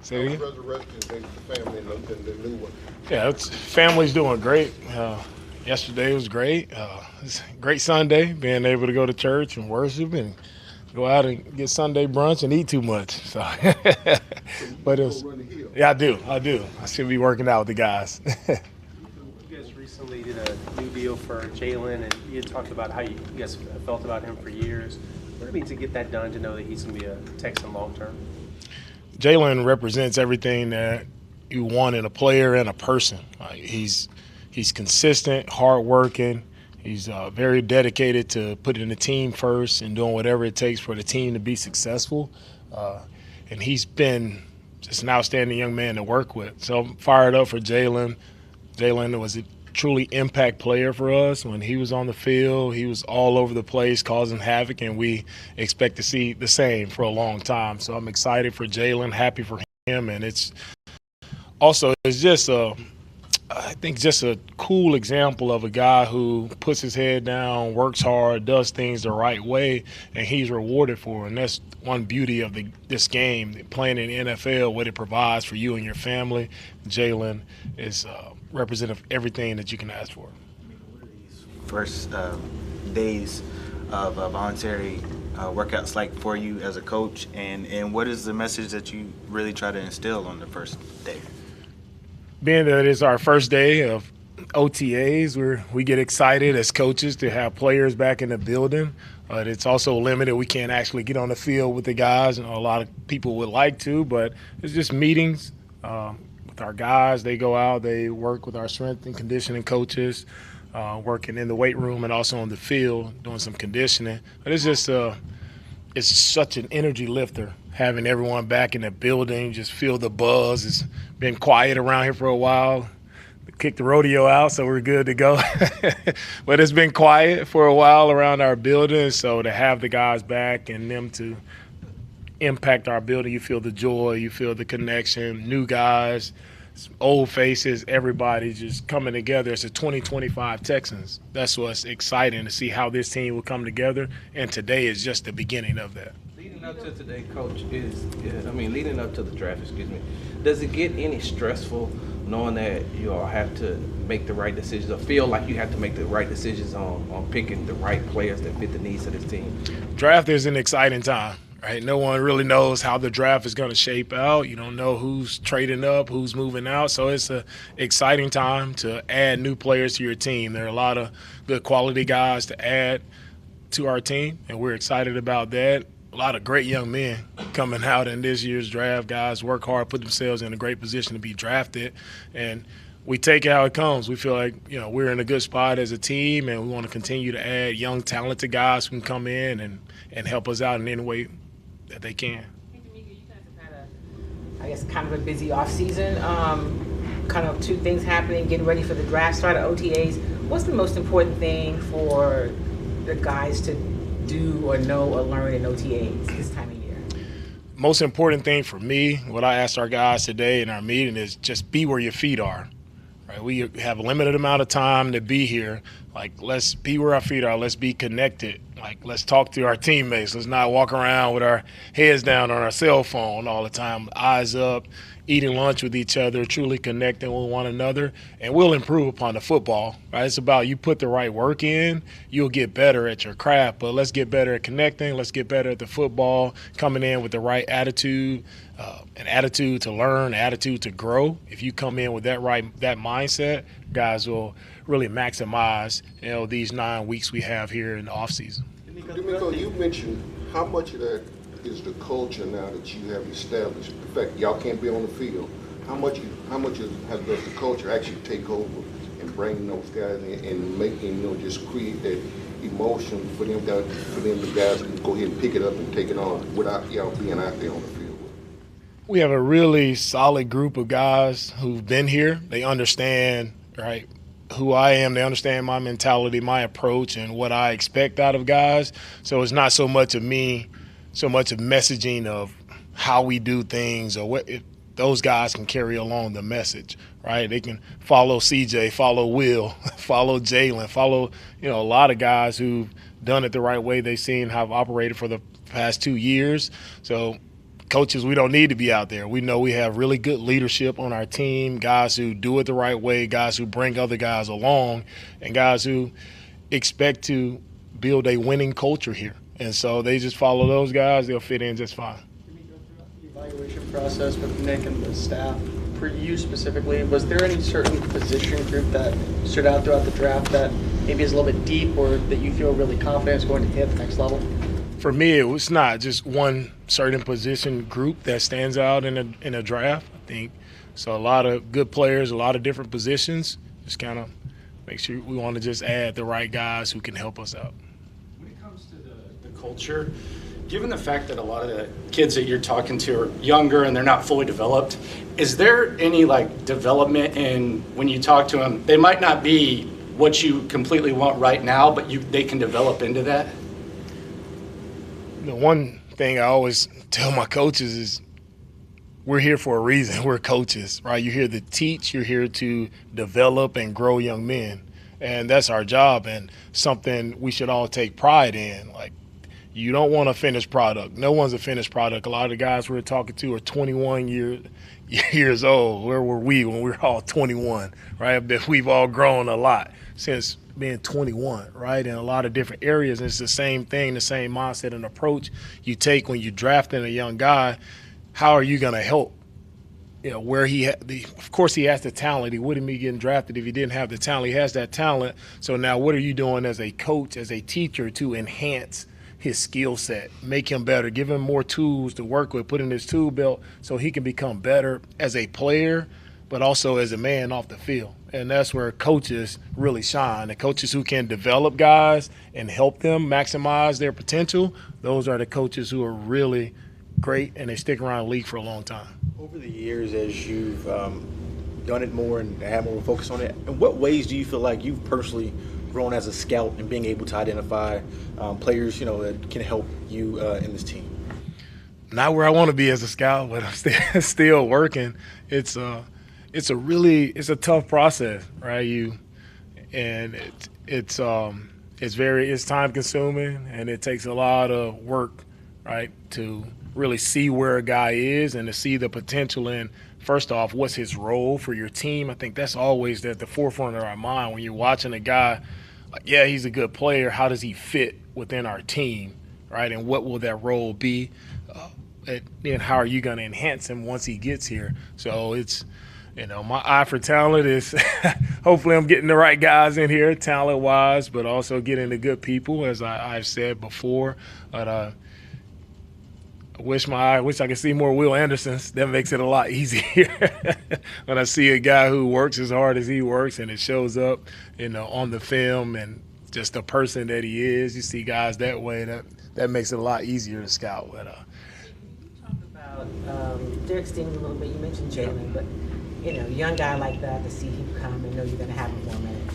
Say it again? Resurrection Day with the family and the new one. Yeah, family's doing great. Yesterday was great. It's a great Sunday, being able to go to church and worship and go out and get Sunday brunch and eat too much. So, So but you it go was, run the hill. yeah, I do. I do. I should be working out with the guys. You guys recently did a new deal for Jalen, and you had talked about how you guys felt about him for years. What do it mean to get that done, to know that he's going to be a Texan long term? Jalen represents everything that you want in a player and a person. He's consistent, hardworking. He's very dedicated to putting the team first and doing whatever it takes for the team to be successful. And he's been just an outstanding young man to work with. So I'm fired up for Jalen. Jalen was a truly impact player for us. When he was on the field, he was all over the place causing havoc, and we expect to see the same for a long time. So I'm excited for Jalen, happy for him, and it's just I think just a cool example of a guy who puts his head down, works hard, does things the right way, and he's rewarded for it. And that's one beauty of this game, playing in the NFL, what it provides for you and your family. Jalen is representative of everything that you can ask for. First days of voluntary workouts like for you as a coach, and what is the message that you really try to instill on the first day? Being that it's our first day of OTAs, we get excited as coaches to have players back in the building. But it's also limited. We can't actually get on the field with the guys, and a lot of people would like to, but it's just meetings with our guys. They go out, they work with our strength and conditioning coaches, working in the weight room and also on the field, doing some conditioning. But it's just it's such an energy lifter having everyone back in the building, just feel the buzz. It's been quiet around here for a while. Kicked the rodeo out, so we're good to go. But it's been quiet for a while around our building, so to have the guys back and them to impact our building, you feel the joy, you feel the connection, new guys, old faces, everybody just coming together. It's a 2025 Texans. That's what's exciting to see how this team will come together, and today is just the beginning of that. Leading up to today, Coach, leading up to the draft, does it get any stressful knowing that you all have to make the right decisions, or feel like you have to make the right decisions on picking the right players that fit the needs of this team? Draft is an exciting time, right? No one really knows how the draft is going to shape out. You don't know who's trading up, who's moving out. So it's an exciting time to add new players to your team. There are a lot of good quality guys to add to our team, and we're excited about that. A lot of great young men coming out in this year's draft. Guys work hard, put themselves in a great position to be drafted, and we take it how it comes. We feel like we're in a good spot as a team, and we want to continue to add young, talented guys who can come in and help us out in any way that they can. Hey, DeMeco, you guys have had kind of a busy off season. Kind of two things happening, getting ready for the draft, start of OTAs. What's the most important thing for the guys to do or know or learn in OTAs this time of year? Most important thing for me, what I asked our guys today in our meeting, is just be where your feet are. Right? We have a limited amount of time to be here. Like, let's be where our feet are. Let's be connected. Like, let's talk to our teammates. Let's not walk around with our heads down on our cell phone all the time, eyes up, eating lunch with each other, truly connecting with one another, and we'll improve upon the football. Right? It's about you put the right work in, you'll get better at your craft. But let's get better at connecting. Let's get better at the football, coming in with the right attitude, an attitude to learn, an attitude to grow. If you come in with that mindset, guys will really maximize these 9 weeks we have here in the off season. DeMeco, you mentioned how much of that is the culture now that you have established. In fact, y'all can't be on the field. How much does the culture actually take over and bring those guys in and making just create that emotion for them the guys can go ahead and pick it up and take it on without y'all being out there on the field? We have a really solid group of guys who've been here. They understand, right, who I am. They understand my mentality, my approach, and what I expect out of guys. So it's not so much of me, so much of messaging of how we do things, or what those guys can carry along the message, right? They can follow CJ, follow Will, follow Jalen, follow a lot of guys who've done it the right way they've seen how I've operated for the past 2 years. So coaches, we don't need to be out there. We know we have really good leadership on our team, guys who do it the right way, guys who bring other guys along, and guys who expect to build a winning culture here. And so they just follow those guys, they'll fit in just fine. The evaluation process with Nick and the staff, for you specifically, was there any certain position group that stood out throughout the draft that maybe is a little bit deep or that you feel really confident is going to hit the next level? For me, it was not just one certain position group that stands out in a draft. I think so. A lot of good players, a lot of different positions. Just kind of make sure we want to just add the right guys who can help us out. When it comes to the culture, given the fact that a lot of the kids that you're talking to are younger and they're not fully developed, is there any like development in when you talk to them? They might not be what you completely want right now, but they can develop into that. The one thing I always tell my coaches is we're here for a reason. We're coaches, right? You're here to teach. You're here to develop and grow young men. And that's our job and something we should all take pride in. Like, you don't want a finished product. No one's a finished product. A lot of the guys we're talking to are 21 years old. Where were we when we were all 21, right? But we've all grown a lot since being 21, right, in a lot of different areas. And it's the same thing, the same mindset and approach you take when you're drafting a young guy. How are you going to help? You know, where of course he has the talent. He wouldn't be getting drafted if he didn't have the talent. He has that talent. So now what are you doing as a coach, as a teacher to enhance his skill set, make him better, give him more tools to work with, put in his tool belt so he can become better as a player, but also as a man off the field. And that's where coaches really shine. The coaches who can develop guys and help them maximize their potential, those are the coaches who are really great and they stick around the league for a long time. Over the years, as you've done it more and had more focus on it, in what ways do you feel like you've personally grown as a scout and being able to identify players, that can help you in this team? Not where I want to be as a scout, but I'm still working. It's a tough process, right? It's time consuming and it takes a lot of work, right, to really see where a guy is and to see the potential in, first off, what's his role for your team. I think that's always at the forefront of our mind when you're watching a guy. Like, yeah, he's a good player. How does he fit within our team, right? And what will that role be? And how are you going to enhance him once he gets here? So it's, my eye for talent is hopefully I'm getting the right guys in here, talent-wise, but also getting the good people, as I've said before. But I wish I could see more Will Andersons. That makes it a lot easier when I see a guy who works as hard as he works and it shows up, on the film and just the person that he is. You see guys that way, that makes it a lot easier to scout. But talk about Derek Stingley a little bit. You mentioned Jalen, but young guy like that, to see him come and know you're going to have him for a minute.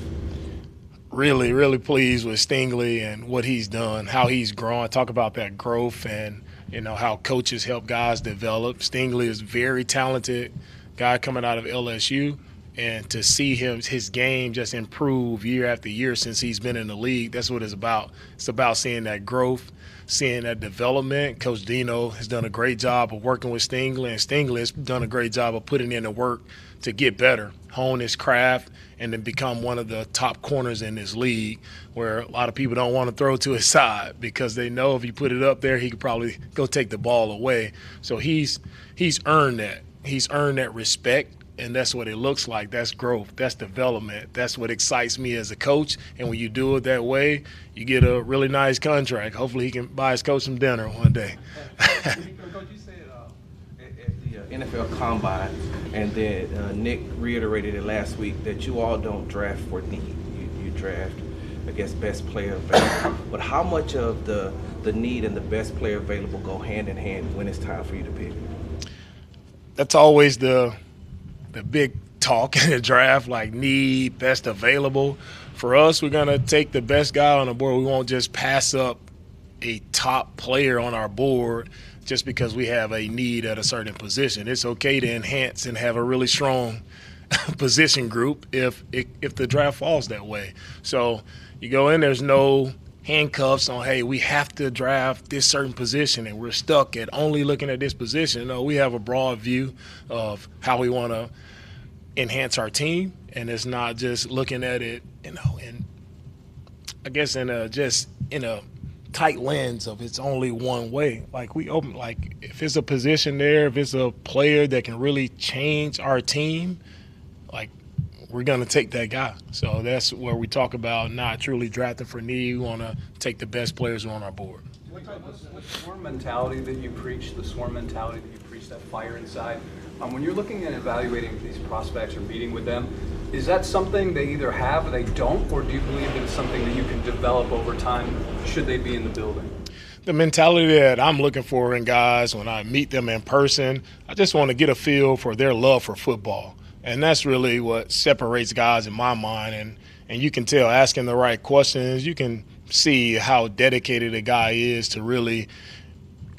Really, really pleased with Stingley and what he's done, how he's grown. Talk about that growth and how coaches help guys develop. Stingley is a very talented guy coming out of LSU, and to see his game just improve year after year since he's been in the league, that's what it's about. It's about seeing that growth, seeing that development. Coach Dino has done a great job of working with Stingley, and Stingley has done a great job of putting in the work to get better, hone his craft, and then become one of the top corners in this league, where a lot of people don't want to throw to his side because they know if you put it up there, he could probably go take the ball away. So he's earned that. He's earned that respect, and that's what it looks like. That's growth. That's development. That's what excites me as a coach. And when you do it that way, you get a really nice contract. Hopefully he can buy his coach some dinner one day. Coach, you said at the NFL Combine, and then Nick reiterated it last week, that you all don't draft for need. You draft, I guess, best player available. But how much of the need and the best player available go hand in hand when it's time for you to pick? That's always the big talk in the draft, like need, best available. For us, we're going to take the best guy on the board. We won't just pass up a top player on our board just because we have a need at a certain position. It's okay to enhance and have a really strong position group if the draft falls that way. So you go in, there's no handcuffs on, hey, we have to draft this certain position and we're stuck at only looking at this position. No, we have a broad view of how we want to enhance our team, and it's not just looking at it, in I guess in a tight lens of it's only one way. Like if it's a position there, if it's a player that can really change our team, like we're going to take that guy. So that's where we talk about not truly drafting for need. We want to take the best players who are on our board. The swarm mentality that you preach, that fire inside, when you're looking at evaluating these prospects or meeting with them, is that something they either have or they don't, or do you believe that it's something that you can develop over time should they be in the building? The mentality that I'm looking for in guys when I meet them in person, I just want to get a feel for their love for football. And that's really what separates guys in my mind. And you can tell, asking the right questions, you can see how dedicated a guy is to really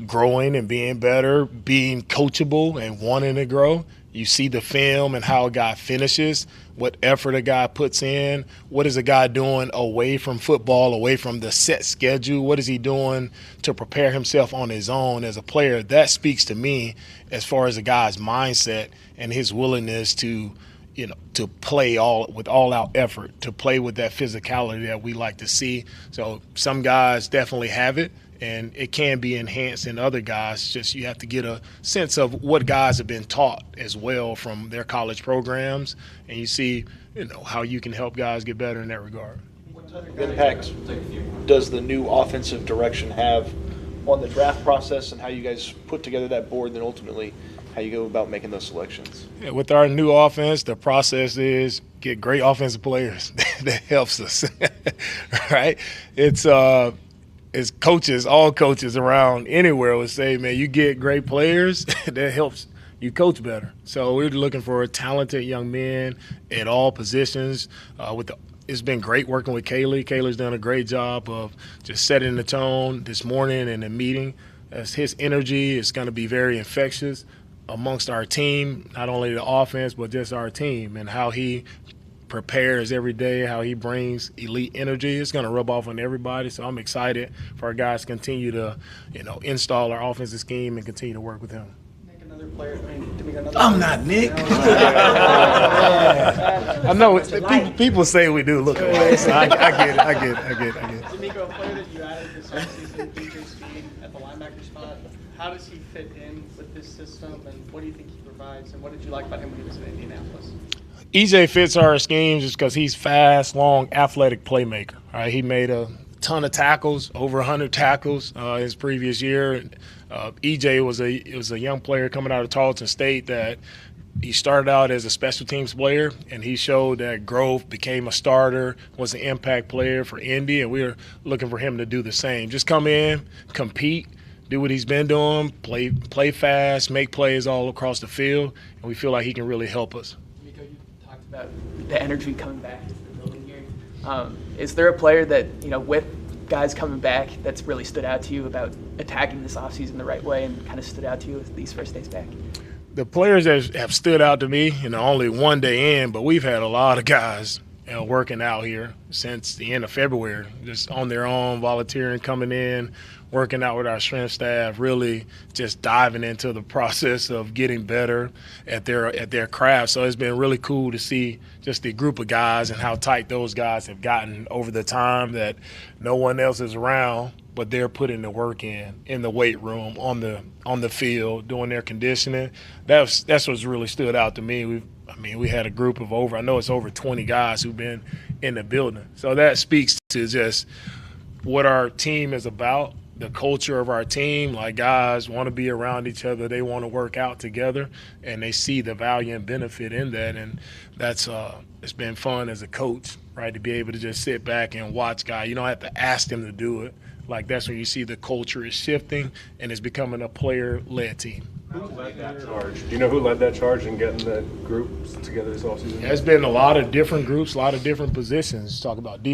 growing and being better, being coachable and wanting to grow. You see the film and how a guy finishes, what effort a guy puts in, what is a guy doing away from football, away from the set schedule, what is he doing to prepare himself on his own as a player. That speaks to me as far as a guy's mindset and his willingness to play with all out effort, to play with that physicality that we like to see. So some guys definitely have it, and it can be enhanced in other guys. Just you have to get a sense of what guys have been taught as well from their college programs, and you see, how you can help guys get better in that regard. What type of impact does the new offensive direction have on the draft process and how you guys put together that board, and then ultimately how you go about making those selections? Yeah, with our new offense, the process is get great offensive players. That helps us, right? It's coaches, all coaches around anywhere would say, man, you get great players, that helps you coach better. So we're looking for talented young men at all positions. It's been great working with Kaylee. Kaylee's done a great job of just setting the tone this morning in the meeting. As his energy is going to be very infectious amongst our team, not only the offense, but just our team, and how he prepares every day, how he brings elite energy. It's going to rub off on everybody. So I'm excited for our guys to continue to, install our offensive scheme and continue to work with him. Nick, another player. DeMeco, I'm not Nick. I know people say we do look alike. So I get it. DeMeco, a player that you added this offseason, DJ Speed at the linebacker spot. How does he fit in with this system, and what do you think he provides, and what did you like about him when he was in Indianapolis? EJ fits our scheme just because he's fast, long, athletic playmaker. All right, he made a ton of tackles, over 100 tackles his previous year. EJ was a young player coming out of Tarleton State that he started out as a special teams player, and he showed that growth, became a starter, was an impact player for Indy, and we were looking for him to do the same. Just come in, compete, do what he's been doing, play fast, make plays all across the field, and we feel like he can really help us. About the energy coming back into the building here. Is there a player that, with guys coming back, that's really stood out to you about attacking this offseason the right way and kind of stood out to you with these first days back? The players that have stood out to me, only one day in, but we've had a lot of guys working out here since the end of February, just on their own, volunteering, coming in, working out with our strength staff, really just diving into the process of getting better at their craft. So it's been really cool to see just the group of guys and how tight those guys have gotten over the time that no one else is around, but they're putting the work in the weight room, on the field, doing their conditioning. That's what's really stood out to me. We had a group of over 20 guys who've been in the building. So that speaks to just what our team is about, the culture of our team. Like, guys want to be around each other. They want to work out together, and they see the value and benefit in that. And that's it's been fun as a coach, right, to be able to just sit back and watch guys. You don't have to ask them to do it. Like, that's when you see the culture is shifting and it's becoming a player-led team. Who led that charge? Do you know who led that charge in getting the group together this offseason? There's been a lot of different groups, a lot of different positions. Talk about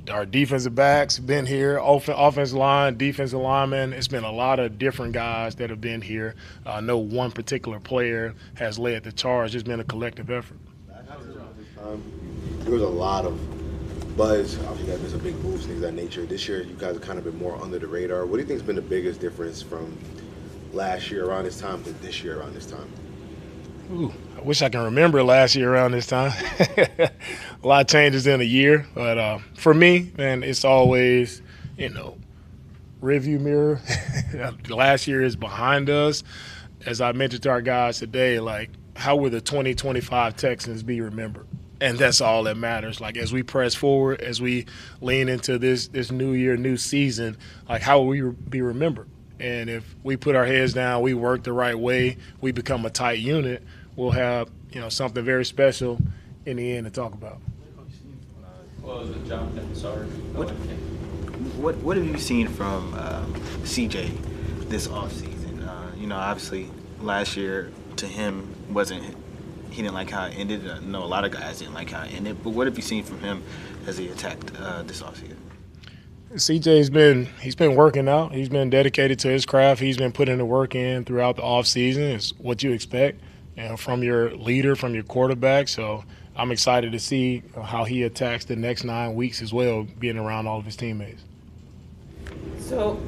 our defensive backs have been here, offensive line, defensive linemen. It's been a lot of different guys that have been here. No one particular player has led the charge. It's been a collective effort. There was a lot of buzz. Obviously, you guys made some big moves, things of that nature. This year, you guys have kind of been more under the radar. What do you think has been the biggest difference from last year around this time to this year around this time? Ooh, I wish I can remember last year around this time. A lot of changes in a year, but for me, man, it's always, review mirror. Last year is behind us. As I mentioned to our guys today, like, how will the 2025 Texans be remembered? And that's all that matters. Like, as we press forward, as we lean into this new year, new season, like, how will we be remembered? And if we put our heads down, we work the right way, we become a tight unit, we'll have, something very special in the end to talk about. What have you seen from CJ this offseason? Obviously last year to him he didn't like how it ended. I know a lot of guys didn't like how it ended, but what have you seen from him as he attacked this offseason? CJ's been working out. He's been dedicated to his craft. He's been putting the work in throughout the offseason. It's what you expect from your leader, from your quarterback. So I'm excited to see how he attacks the next 9 weeks as well, being around all of his teammates. So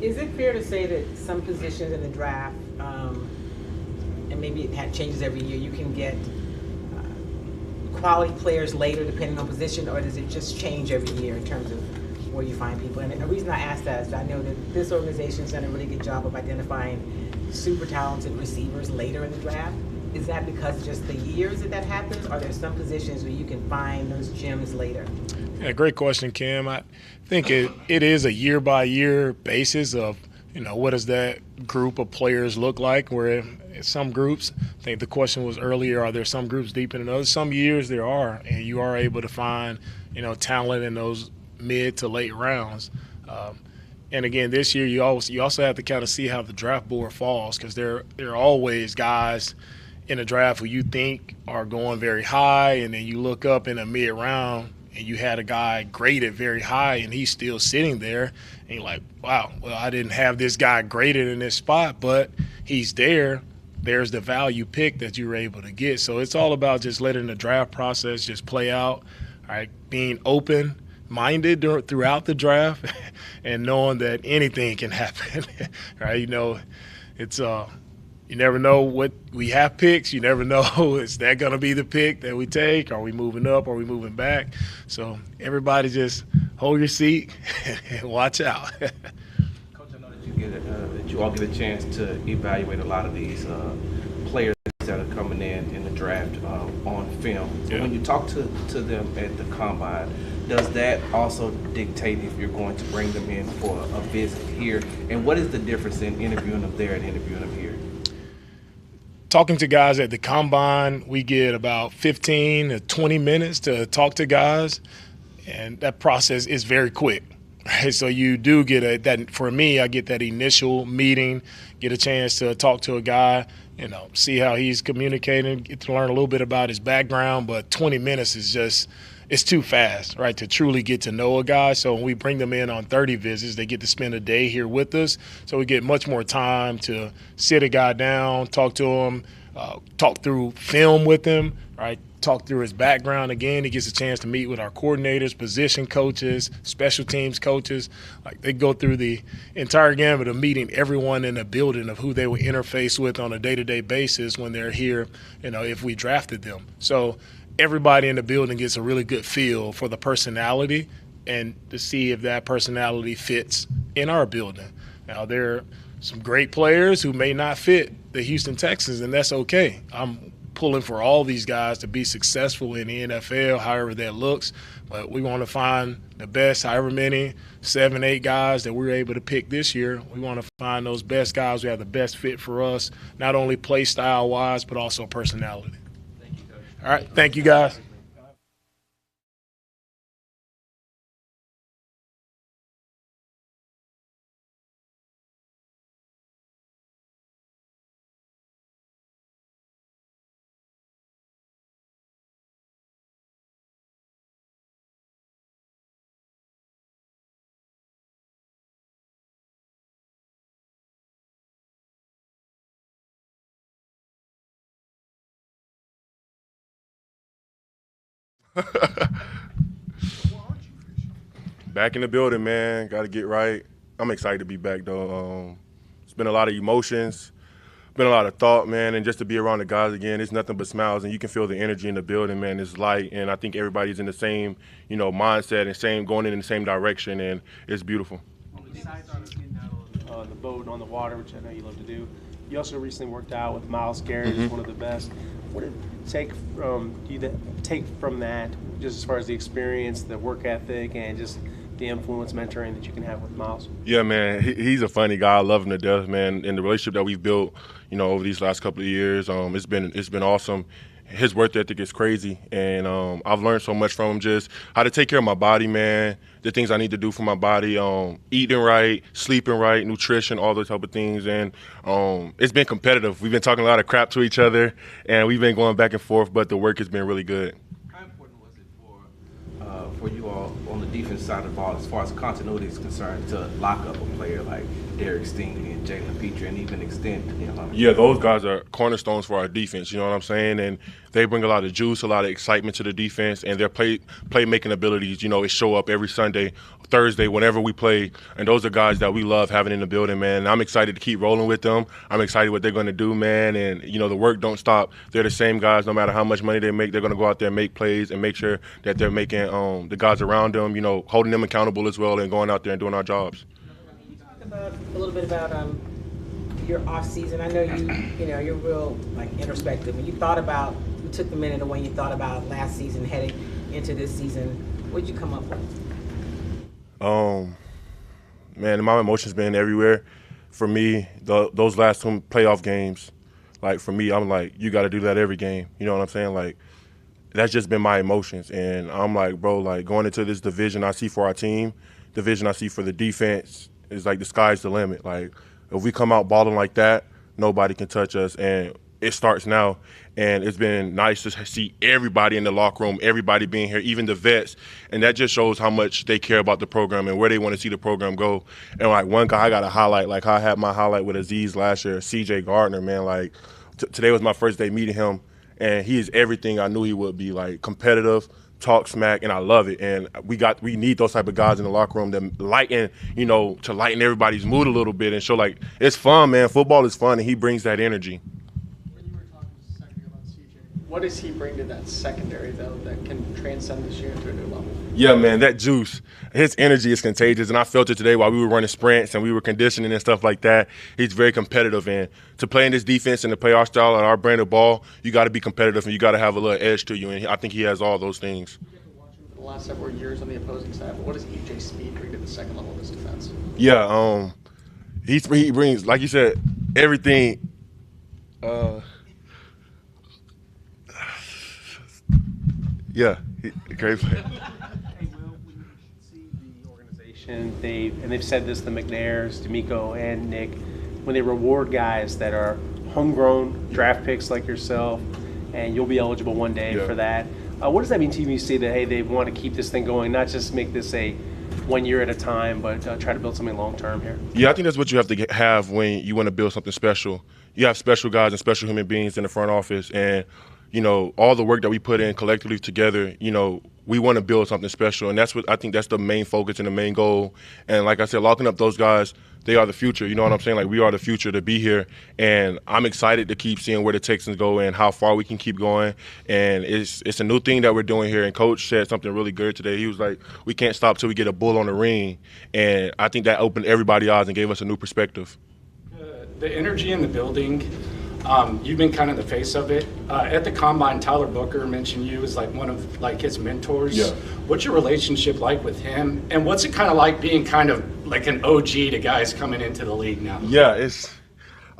is it fair to say that some positions in the draft, and maybe it changes every year, you can get quality players later depending on position, or does it just change every year in terms of where you find people? And the reason I ask that is I know that this organization's done a really good job of identifying super talented receivers later in the draft. Is that because of just the years that happens? Or are there some positions where you can find those gems later? Yeah, great question, Kim. I think it is a year-by-year basis of, what does that group of players look like? Where in some groups, I think the question was earlier, are there some groups deeper than others? Some years there are, and you are able to find, talent in those mid to late rounds. And again, this year you also have to kind of see how the draft board falls, because there are always guys in the draft who you think are going very high, and then you look up in a mid round and you had a guy graded very high and he's still sitting there, and you're like, wow, well, I didn't have this guy graded in this spot, but he's there. There's the value pick that you were able to get. So it's all about just letting the draft process just play out, all right, being open-minded throughout the draft and knowing that anything can happen, right? It's you never know what we have picks. You never know, is that going to be the pick that we take? Are we moving up? Are we moving back? So everybody just hold your seat and watch out. Coach, I know that you all get a chance to evaluate a lot of these players that are coming in the draft on film. Yeah. When you talk to them at the combine, does that also dictate if you're going to bring them in for a visit here? And what is the difference in interviewing them there and interviewing them here? Talking to guys at the combine, we get about 15 to 20 minutes to talk to guys, and that process is very quick. Right? So you do get that. For me, I get that initial meeting, get a chance to talk to a guy, see how he's communicating, get to learn a little bit about his background. But 20 minutes is just, it's too fast, right, to truly get to know a guy. So when we bring them in on 30 visits, they get to spend a day here with us. So we get much more time to sit a guy down, talk to him, talk through film with him, right, talk through his background. Again, he gets a chance to meet with our coordinators, position coaches, special teams coaches. Like, they go through the entire gamut of meeting everyone in the building of who they will interface with on a day-to-day basis when they're here, if we drafted them. So everybody in the building gets a really good feel for the personality and to see if that personality fits in our building. Now, there are some great players who may not fit the Houston Texans, and that's okay. I'm pulling for all these guys to be successful in the NFL, however that looks. But we want to find the best, however many, 7, 8 guys that we're able to pick this year. We want to find those best guys who have the best fit for us, not only play style-wise, but also personality. Thank you, Coach. All right. Thank you, guys. Back in the building, man. Got to get right. I'm excited to be back, though. It's been a lot of emotions, been a lot of thought, man, and just to be around the guys again, it's nothing but smiles, and you can feel the energy in the building, man. It's light, and I think everybody's in the same, mindset and going in the same direction, and it's beautiful. Besides getting out on the boat and on the water, which I know you love to do, you also recently worked out with Myles Garrett, who's one of the best. What did you take from that, just as far as the experience, the work ethic, and just the influence mentoring that you can have with Myles? Yeah, man, he's a funny guy. I love him to death, man. And the relationship that we've built, over these last couple of years, it's been awesome. His work ethic is crazy, and I've learned so much from him, just how to take care of my body, man, the things I need to do for my body, eating right, sleeping right, nutrition, all those type of things. And it's been competitive. We've been talking a lot of crap to each other, and we've been going back and forth, but the work has been really good. How important was it for you all on the defense side of the ball, as far as continuity is concerned, to lock up a player like Derek Stingley and Jalen Petrie, and even extend Hunter? Yeah, those guys are cornerstones for our defense, you know what I'm saying? And they bring a lot of juice, a lot of excitement to the defense, and their playmaking abilities, it show up every Sunday, Thursday, whenever we play. And those are guys that we love having in the building, man. And I'm excited to keep rolling with them. I'm excited what they're going to do, man. And, the work don't stop. They're the same guys. No matter how much money they make, they're going to go out there and make plays and make sure that they're making the guys around them, holding them accountable as well and going out there and doing our jobs. A little bit about your off season. I know you're real introspective. When you took the minute when you thought about last season heading into this season, what did you come up with? Man, my emotions been everywhere. For me, those last two playoff games, for me, I'm like, you got to do that every game. You know what I'm saying? That's just been my emotions, and I'm like, bro, going into this division I see for our team, division I see for the defense. It's the sky's the limit. If we come out balling like that, nobody can touch us, and it starts now. And it's been nice to see everybody in the locker room, everybody being here, even the vets, and that just shows how much they care about the program and where they want to see the program go. And one guy I got to highlight, how I had my highlight with Aziz last year, C.J. Gardner, man. Today was my first day meeting him, and he is everything I knew he would be. Competitive, talk smack, and I love it. And we need those type of guys in the locker room that lighten everybody's mood a little bit and show it's fun, man. Football is fun, and he brings that energy. When you were talking just a second about CJ, what does he bring to that secondary though that can transcend this year to a new level? Yeah, man, that juice, his energy is contagious, and I felt it today while we were running sprints and we were conditioning and stuff like that. He's very competitive, and to play in this defense and to play our style and our brand of ball, you got to be competitive and you got to have a little edge to you, and I think he has all those things. You get to watch him for the last several years on the opposing side, but what does EJ's speed bring to the second level of this defense? Yeah, he brings, like you said, everything. Yeah, great player. They've said this, the McNairs, DeMeco, and Nick, when they reward guys that are homegrown draft picks like yourself, and you'll be eligible one day for that. What does that mean to you when you see that, hey, they want to keep this thing going, not just make this a 1 year at a time, but try to build something long term here? Yeah, I think that's what you have to have when you want to build something special. You have special guys and special human beings in the front office, and all the work that we put in collectively together, we want to build something special, and that's what I think that's the main focus and the main goal. And like I said, locking up those guys, they are the future. You know what I'm saying? We are the future to be here, and I'm excited to keep seeing where the Texans go and how far we can keep going. And it's a new thing that we're doing here. And Coach said something really good today. He was like, "We can't stop till we get a bull on the ring," and I think that opened everybody's eyes and gave us a new perspective. The energy in the building. You've been kind of the face of it. At the Combine, Tyler Booker mentioned you as one of his mentors. Yeah. What's your relationship like with him? And what's it kind of like being kind of like an OG to guys coming into the league now? Yeah,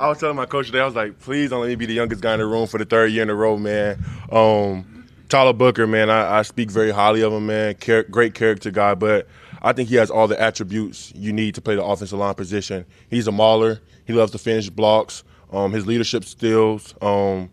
I was telling my coach today, I was like, please don't let me be the youngest guy in the room for the third year in a row, man. Tyler Booker, man, I speak very highly of him, man. Great character guy, but I think he has all the attributes you need to play the offensive line position. He's a mauler. He loves to finish blocks. His leadership skills,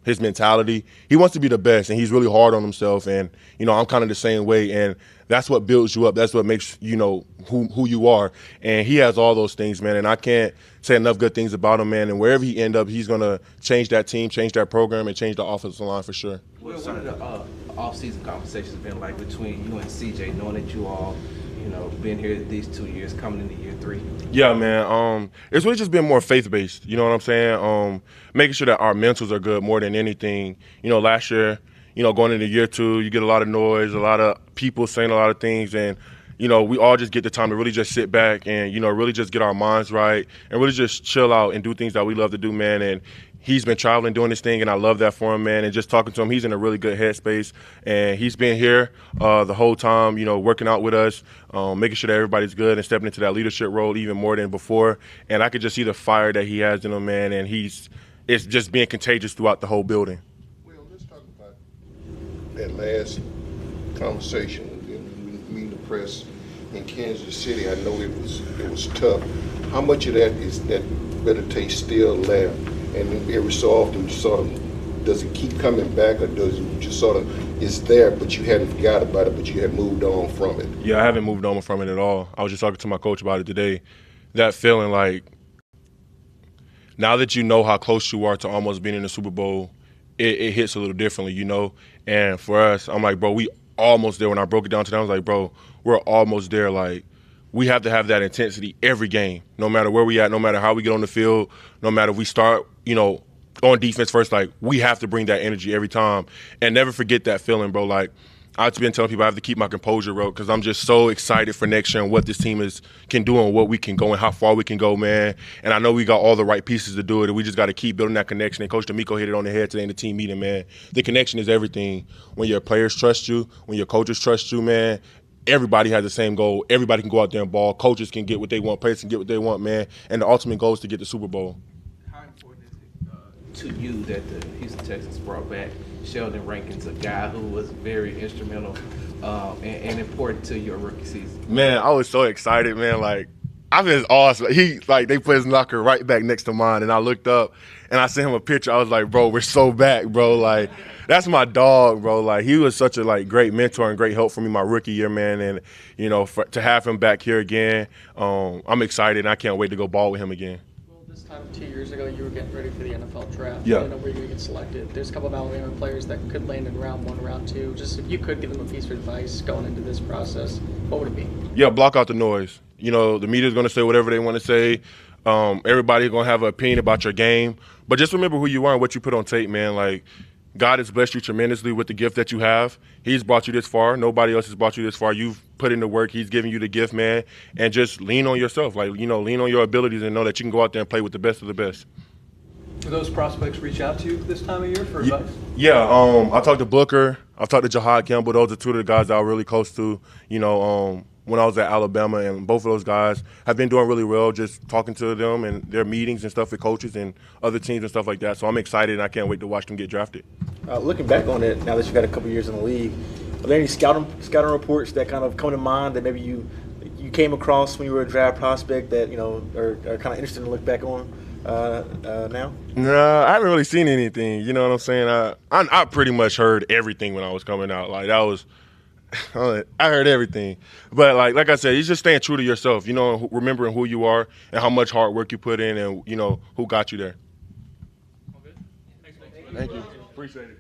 his mentality. He wants to be the best, and he's really hard on himself. And, I'm kind of the same way. And that's what builds you up. That's what makes you know who you are. And he has all those things, man. And I can't say enough good things about him, man. And wherever he end up, he's going to change that team, change that program, and change the offensive line for sure. What have the off-season conversations been like between you and CJ, knowing that you all, being here these 2 years, coming into year 3? Yeah, man. It's really just been more faith-based. You know what I'm saying? Making sure that our mentals are good more than anything. Last year, going into year 2, you get a lot of noise, a lot of people saying a lot of things, and we all just get the time to really just sit back and really just get our minds right and really just chill out and do things that we love to do, man. And he's been traveling doing this thing, and I love that for him, man. And just talking to him, he's in a really good headspace, and he's been here the whole time, working out with us, making sure that everybody's good and stepping into that leadership role even more than before. And I could just see the fire that he has in him, man, and it's just being contagious throughout the whole building. Well, let's talk about that last conversation when meeting the press in Kansas City. I know it was tough. How much of that is that better taste still left? And every so often, does it keep coming back, or does it just it's there, but you hadn't forgot about it, but you had moved on from it? Yeah, I haven't moved on from it at all. I was just talking to my coach about it today. That feeling like now that you know how close you are to almost being in the Super Bowl, it hits a little differently, And for us, I'm like, bro, we almost there. When I broke it down to them, I was like, bro, we're almost there. Like, we have to have that intensity every game, no matter where we at, no matter how we get on the field, no matter if we start, on defense first. Like, we have to bring that energy every time and never forget that feeling, bro. Like, I've been telling people I have to keep my composure, bro, because I'm just so excited for next year and what this team can do and what we can go and how far we can go, man. And I know we got all the right pieces to do it, and we just got to keep building that connection. And Coach DeMeco hit it on the head today in the team meeting, man. The connection is everything. When your players trust you, when your coaches trust you, man, everybody has the same goal. Everybody can go out there and ball. Coaches can get what they want. Players can get what they want, man. And the ultimate goal is to get the Super Bowl. How important is it to you that the Houston Texans brought back Sheldon Rankins, a guy who was very instrumental and important to your rookie season? Man, I was so excited, man. Like, I mean, it's awesome. They put his locker right back next to mine, and I looked up and I sent him a picture. I was like, bro, we're so back, bro. Like, that's my dog, bro. Like, he was such a great mentor and great help for me my rookie year, man. And to have him back here again, I'm excited, and I can't wait to go ball with him again. Well, this time 2 years ago, you were getting ready for the NFL draft. Yeah. You didn't know where you were going to get selected. There's a couple of Alabama players that could land in round 1, round 2. Just if you could give them a piece of advice going into this process, what would it be? Yeah, block out the noise. The media's going to say whatever they want to say. Everybody's going to have an opinion about your game. But just remember who you are and what you put on tape, man. Like, God has blessed you tremendously with the gift that you have. He's brought you this far. Nobody else has brought you this far. You've put in the work. He's giving you the gift, man. And just lean on yourself. Like, lean on your abilities and know that you can go out there and play with the best of the best. Do those prospects reach out to you this time of year for advice? Yeah, I talked to Booker. I've talked to Jahad Campbell. Those are two of the guys that I'm really close to, when I was at Alabama. And both of those guys have been doing really well, just talking to them and their meetings and stuff with coaches and other teams and stuff like that. So I'm excited, and I can't wait to watch them get drafted. Looking back on it, now that you've got a couple years in the league, are there any scouting reports that kind of come to mind that maybe you came across when you were a draft prospect that, are kind of interesting to look back on now? No, I haven't really seen anything. You know what I'm saying? I pretty much heard everything when I was coming out. Like, that was – I heard everything. But, like I said, it's just staying true to yourself, remembering who you are and how much hard work you put in and, who got you there. Thank you. Appreciate it.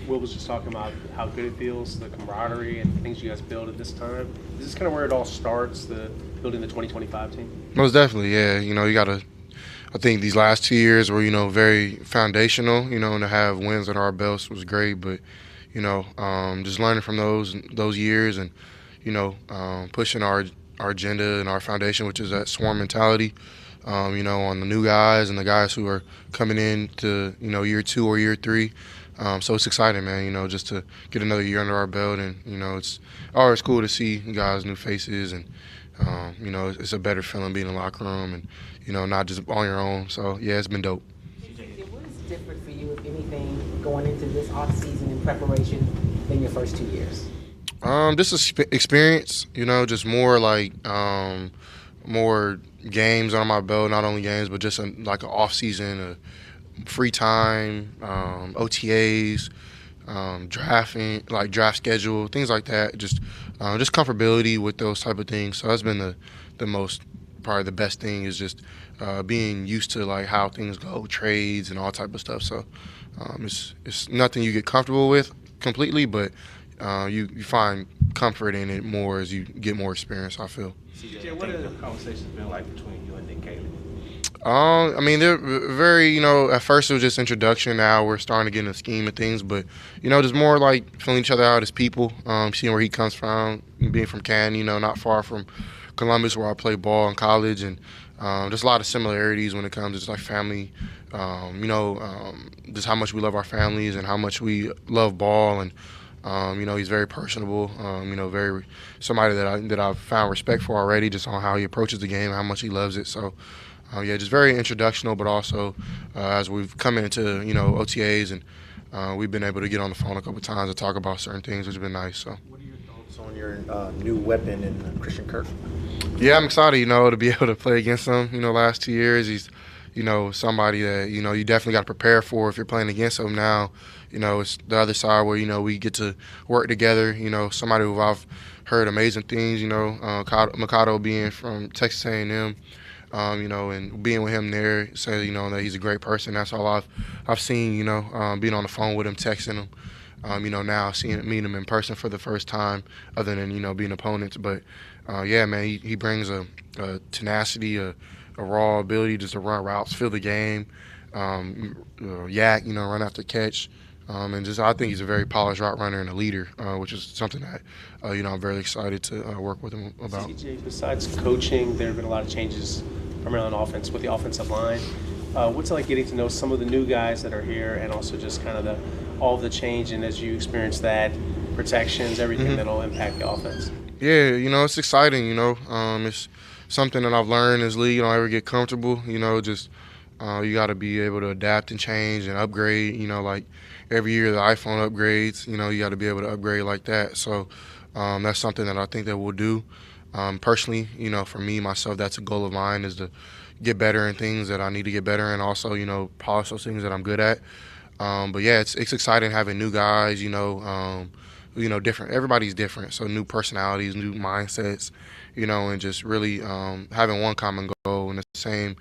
Will was just talking about how good it feels, the camaraderie and things you guys build at this time. Is this kind of where it all starts, the building the 2025 team? Most definitely, yeah. You got to. I think these last 2 years were, very foundational. And to have wins under our belts was great. But, just learning from those years and, pushing our agenda and our foundation, which is that swarm mentality. On the new guys and the guys who are coming in to, year 2 or year 3. So it's exciting, man, just to get another year under our belt. And, it's always cool to see guys, new faces. And, it's a better feeling being in the locker room and, not just on your own. So, yeah, it's been dope. What is different for you, if anything, going into this off-season in preparation than your first 2 years? Just experience, just more like more games on my belt, not only games, but just like an off-season, free time, OTAs, drafting, like draft schedule, things like that. Just comfortability with those type of things. So that's been the most, probably the best thing is just being used to like how things go, trades and all type of stuff. So it's nothing you get comfortable with completely, but you find comfort in it more as you get more experience, I feel. CJ, what have the conversations been like between you and Nick Caley? They're very, at first it was just introduction. Now we're starting to get in the scheme of things, but, just more like feeling each other out as people, seeing where he comes from, being from Canton, not far from Columbus where I played ball in college, and just a lot of similarities when it comes to just like family, just how much we love our families and how much we love ball. And he's very personable, very somebody that I've found respect for already just on how he approaches the game, how much he loves it. So, just very introductional, but also as we've come into, OTAs and we've been able to get on the phone a couple times to talk about certain things, which has been nice. So. What are your thoughts on your new weapon in Christian Kirk? Yeah, I'm excited, to be able to play against him. Last 2 years, he's, somebody that, you definitely got to prepare for if you're playing against him now. It's the other side where, we get to work together, somebody who I've heard amazing things, Mikado being from Texas A&M, and being with him there, say, that he's a great person. That's all I've seen, being on the phone with him, texting him. Now meeting him in person for the first time, other than being opponents. But yeah, man, he brings a tenacity, a raw ability just to run routes, feel the game, run after catch, and just I think he's a very polished route runner and a leader, which is something that I'm very excited to work with him about. CJ, besides coaching, there have been a lot of changes, primarily on offense with the offensive line. What's it like getting to know some of the new guys that are here, and also just kind of all of the change, and as you experience that, protections, everything that'll impact the offense? Yeah, it's exciting, it's something that I've learned in this league. You don't ever get comfortable, just you got to be able to adapt and change and upgrade, like every year the iPhone upgrades, you got to be able to upgrade like that. So that's something that I think that we'll do. Personally, for me, myself, that's a goal of mine, is to get better in things that I need to get better in, also, polish those things that I'm good at. But yeah, it's exciting having new guys, different. Everybody's different, so new personalities, new mindsets, and just really having one common goal and the same,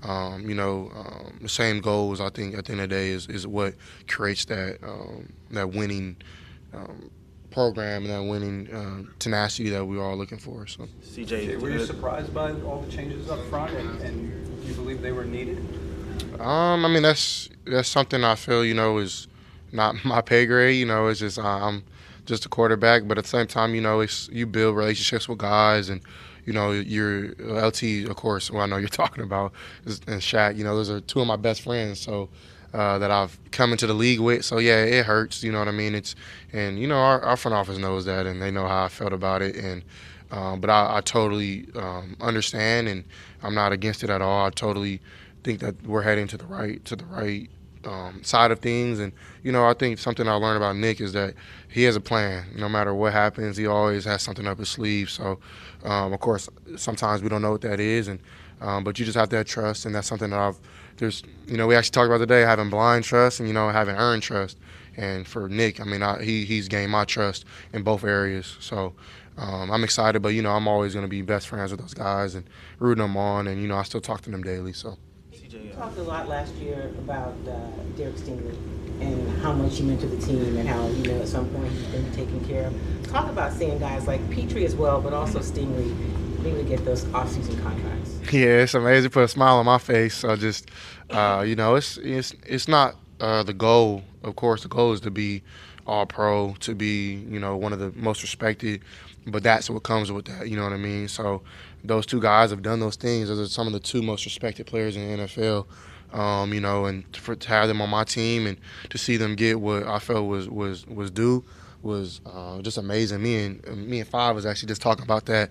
the same goals. I think at the end of the day is what creates that winning program and that winning tenacity that we're all looking for. So, CJ, were you surprised by all the changes up front, and you believe they were needed? That's something I feel is not my pay grade. It's just I'm just a quarterback, but at the same time, it's you build relationships with guys, and your LT, of course, who I know you're talking about, and Shaq. Those are two of my best friends. So. That I've come into the league with, so yeah, it hurts. You know what I mean? Our front office knows that, and they know how I felt about it. And but I totally understand, and I'm not against it at all. I totally think that we're heading to the right side of things. And I think something I learned about Nick is that he has a plan. No matter what happens, he always has something up his sleeve. So of course, sometimes we don't know what that is, and but you just have to have trust, and that's something that we actually talked about today, having blind trust and, having earned trust. And for Nick, he's gained my trust in both areas. So I'm excited, but, I'm always going to be best friends with those guys and rooting them on. And, I still talk to them daily. So. CJ, We talked a lot last year about Derek Stingley and how much he meant to the team and how, at some point he's been taken care of. Talk about seeing guys like Petrie as well, but also Stingley maybe to get those offseason contracts. Yeah, it's amazing. Put a smile on my face. So just, it's not the goal. Of course, the goal is to be all pro, to be, one of the most respected. But that's what comes with that. You know what I mean? So those two guys have done those things. Those are some of the two most respected players in the NFL. And to have them on my team and to see them get what I felt was due was just amazing. Me and Five was actually just talking about that.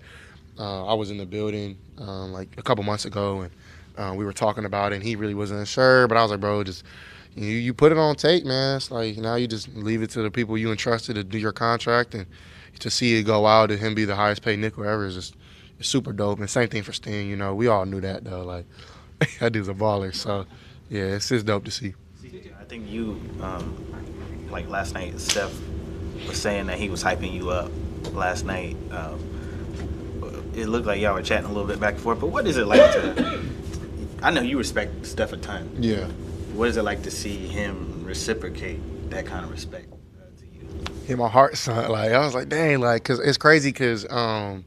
I was in the building like a couple months ago, and we were talking about it, and he really wasn't sure. But I was like, bro, just you put it on tape, man. It's like now you just leave it to the people you entrusted to do your contract, and to see it go out and him be the highest paid nickel ever is just super dope. And same thing for Sting. We all knew that though. Like that dude's a baller. So yeah, it's just dope to see. I think you, like last night, Steph was saying that he was hyping you up last night. It looked like y'all were chatting a little bit back and forth, but what is it like to – I know you respect Steph a ton. Yeah. What is it like to see him reciprocate that kind of respect to you? Hit my heart, son. Like, I was like, dang, like, because it's crazy because I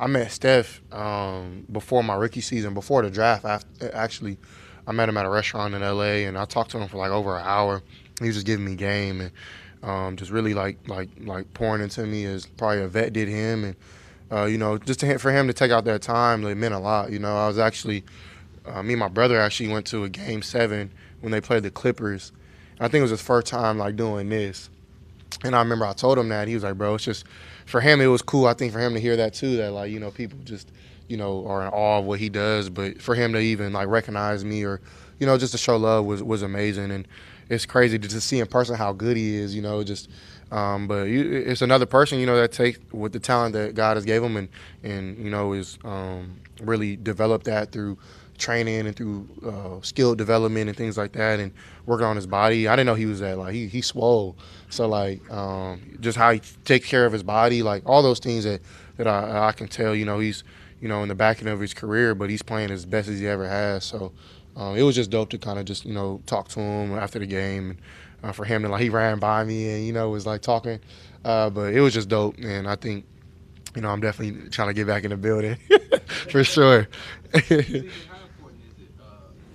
met Steph before my rookie season, before the draft. Actually, I met him at a restaurant in L.A., and I talked to him for like over an hour. He was just giving me game and just really like pouring into me as probably a vet did him. And just for him to take out that time, it meant a lot. I was actually, me and my brother actually went to a Game 7 when they played the Clippers. And I think it was his first time, like, doing this. And I remember I told him that. He was like, bro, it's just, for him, it was cool, I think, for him to hear that, too, that, like, people just, are in awe of what he does. But for him to even, like, recognize me or, just to show love was amazing. And it's crazy to just see in person how good he is, but it's another person, that takes with the talent that God has gave him and is really developed that through training and through skill development and things like that and working on his body. I didn't know he was that, like, he swole. So, like, just how he takes care of his body, like, all those things that I can tell, he's, in the back end of his career, but he's playing as best as he ever has. So it was just dope to kind of just, talk to him after the game. And for him to, like, he ran by me and, was, like, talking. But it was just dope. And I think, I'm definitely trying to get back in the building for sure. How important is it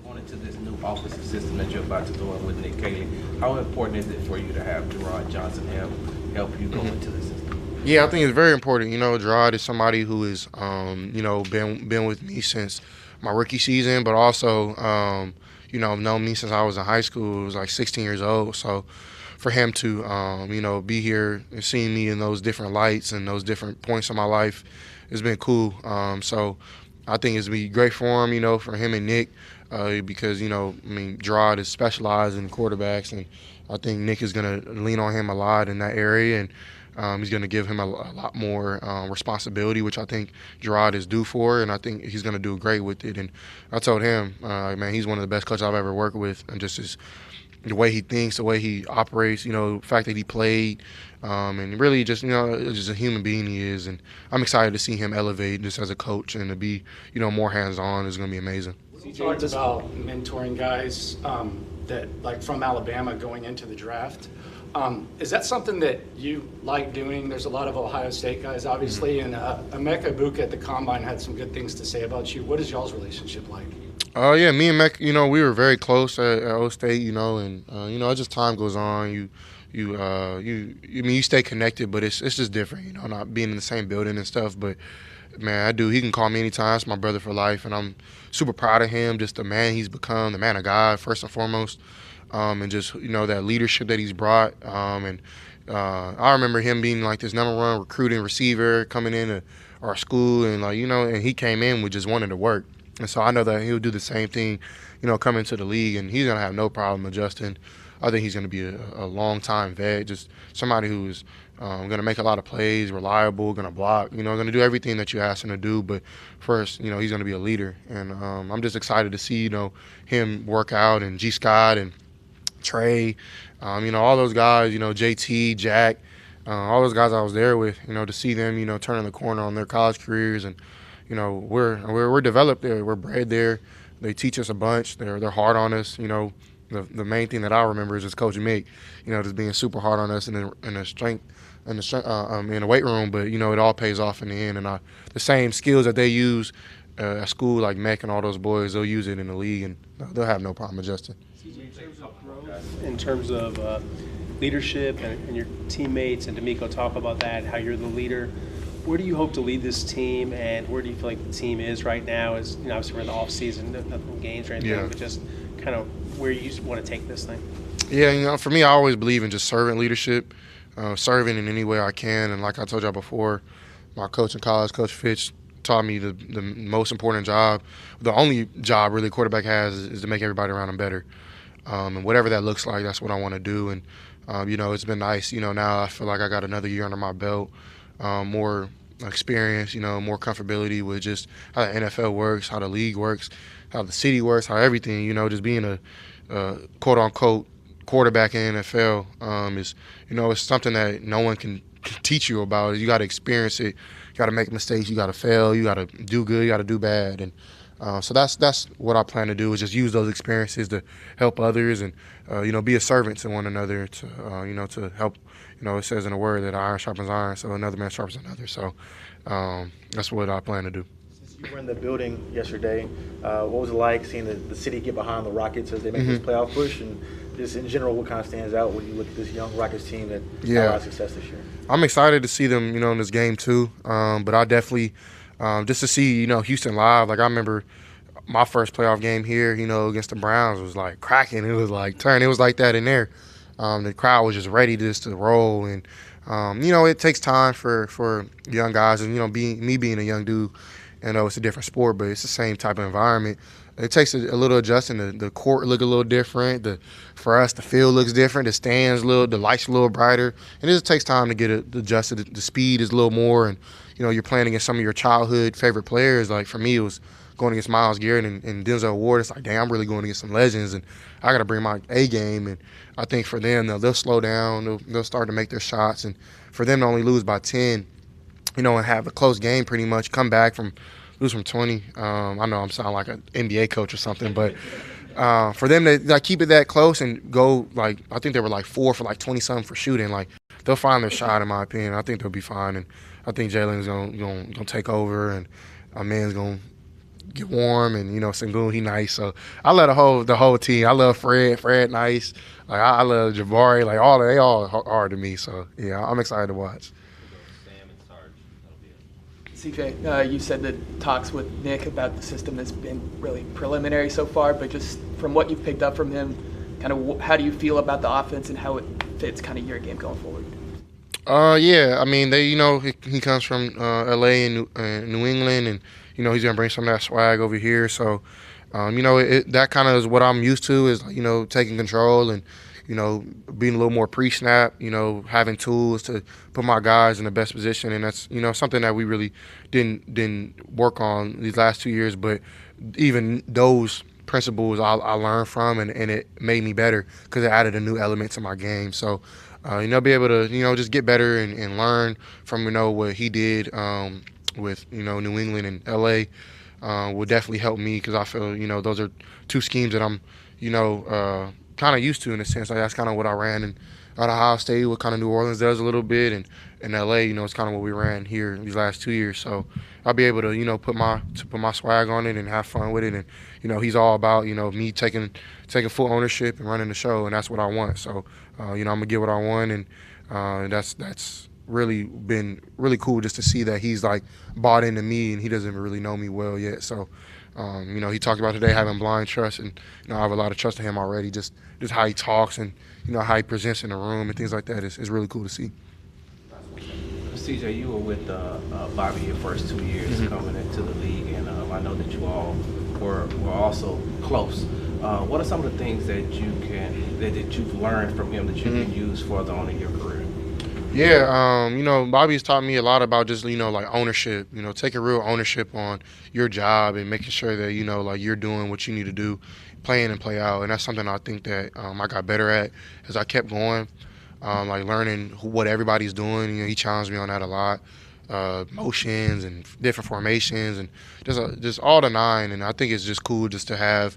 going into this new offensive system that you're about to go in with Nick Caley? How important is it for you to have Gerard Johnson help you go into the system? Yeah, I think it's very important. Gerard is somebody who is, been with me since my rookie season, but also, known me since I was in high school. I was like 16 years old. So for him to, be here and seeing me in those different lights and those different points in my life, it's been cool. So I think it's be great for him, for him and Nick, because, Gerard is specialized in quarterbacks, and I think Nick is going to lean on him a lot in that area, and he's going to give him a lot more responsibility, which I think Gerard is due for, and I think he's going to do great with it. And I told him, man, he's one of the best coaches I've ever worked with, and just the way he thinks, the way he operates, the fact that he played, and really just, just a human being he is. And I'm excited to see him elevate just as a coach and to be, more hands-on is going to be amazing. You talked about mentoring guys that, like, from Alabama going into the draft. Is that something that you like doing? There's a lot of Ohio State guys, obviously, and Emeka Egbuka at the Combine had some good things to say about you. What is y'all's relationship like? Yeah, me and Mec, we were very close at O State, and as just time goes on, you stay connected, but it's just different, not being in the same building and stuff. But man, he can call me anytime. It's my brother for life, and I'm super proud of him, just the man he's become, the man of God first and foremost, and just that leadership that he's brought. And I remember him being like this #1 recruiting receiver coming into our school, and and he came in with just wanting to work. And so I know that he'll do the same thing, coming to the league, and he's going to have no problem adjusting. I think he's going to be a long-time vet, just somebody who's going to make a lot of plays, reliable, going to block, going to do everything that you ask him to do. But first, he's going to be a leader. And I'm just excited to see, him work out, and G. Scott and Trey, all those guys, JT, Jack, all those guys I was there with, to see them, turning the corner on their college careers. And we're developed there. We're bred there. They teach us a bunch. They're hard on us. The main thing that I remember is just Coach Mick, just being super hard on us in the strength in the weight room. But it all pays off in the end. And the same skills that they use at school, like Mick and all those boys, they'll use it in the league, and they'll have no problem adjusting. In terms of leadership and your teammates, and DeMeco talk about that, how you're the leader. Where do you hope to lead this team, and where do you feel like the team is right now? Obviously we're in the off season, nothing games or anything, but just kind of where you want to take this thing. Yeah, for me, I always believe in just servant leadership, serving in any way I can. And like I told y'all before, my coach in college, Coach Fitch, taught me the most important job, the only job really a quarterback has is to make everybody around him better. And whatever that looks like, that's what I want to do. And, it's been nice. Now I feel like I got another year under my belt, more experience, more comfortability with just how the NFL works, how the league works, how the city works, how everything, just being a quote-unquote quarterback in the NFL is, it's something that no one can teach you about. You got to experience it. You got to make mistakes. You got to fail. You got to do good. You got to do bad. And so that's what I plan to do, is just use those experiences to help others and, be a servant to one another to, to help. It says in the word that iron sharpens iron, so another man sharpens another. So that's what I plan to do. Since you were in the building yesterday, what was it like seeing the city get behind the Rockets as they make this playoff push? And just in general, what kind of stands out when you look at this young Rockets team that had a lot of success this year? I'm excited to see them, in this game too. But I definitely, just to see, Houston live. Like I remember my first playoff game here, against the Browns was like cracking. It was like turn. It was like that in there. The crowd was just ready to roll, and it takes time for young guys, and being a young dude, it's a different sport, but it's the same type of environment. It takes a little adjusting. The court look a little different. For us, the field looks different. The stands the lights a little brighter, and it just takes time to get adjusted. The speed is a little more, and you're playing against some of your childhood favorite players. Like for me, it was going against Myles Garrett and Denzel Ward. It's like, damn, I'm really going against some legends, and I got to bring my A game. And I think for them, they'll slow down. They'll start to make their shots, and for them to only lose by 10, and have a close game pretty much, come back lose from 20. I know I'm sounding like an NBA coach or something, but for them to keep it that close and go, I think they were 4 for 20-something for shooting. They'll find their shot, in my opinion. I think they'll be fine, and I think Jalen's gonna take over, and our man's gonna get warm, and Sengun, he nice. So I love the whole team. I love Fred nice. I love Jabari. They all hard to me. So yeah, I'm excited to watch. CJ, you said that talks with Nick about the system has been really preliminary so far, but just from what you've picked up from him, kind of how do you feel about the offense and how it fits kind of your game going forward? Yeah, I mean, he comes from LA and New England, and he's gonna bring some of that swag over here. So, that kind of is what I'm used to, is taking control and being a little more pre-snap. Having tools to put my guys in the best position, and that's something that we really didn't work on these last 2 years. But even those principles I learned from, and it made me better because it added a new element to my game. So. Be able to, just get better and learn from, what he did with, New England and L.A. Will definitely help me, because I feel, those are two schemes that I'm, kind of used to, in a sense. That's kind of what I ran at Ohio State, what kind of New Orleans does a little bit, and in L.A., it's kind of what we ran here these last 2 years. So I'll be able to, put my swag on it and have fun with it. And, he's all about, me taking full ownership and running the show, and that's what I want. So, I'm going to get what I want, and that's really been really cool just to see that he's, bought into me, and he doesn't really know me well yet. So, he talked about today having blind trust, and, I have a lot of trust in him already, just how he talks and, how he presents in the room and things like that is really cool to see. CJ, you were with Bobby your first 2 years coming into the league, and I know that you all were also close. What are some of the things that you've learned from him that you can use further on in your career? Yeah, Bobby's taught me a lot about just, ownership, taking real ownership on your job and making sure that, you're doing what you need to do, play in and play out. And that's something I think that I got better at as I kept going, learning what everybody's doing. He challenged me on that a lot. motions and different formations and just all the nine. And I think it's just cool just to have,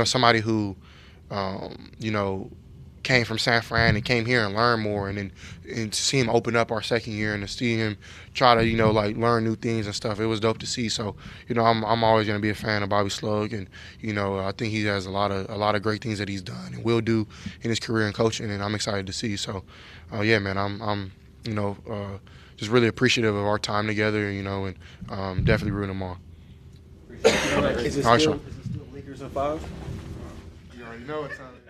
somebody who, came from San Fran and came here and learned more, and to see him open up our second year and to see him try to learn new things and stuff. It was dope to see. So I'm always going to be a fan of Bobby Slug, and I think he has a lot of great things that he's done and will do in his career in coaching, and I'm excited to see. So yeah, man, I'm just really appreciative of our time together, and definitely rooting them on. Is it still Lakers in 5? You already know what time it is.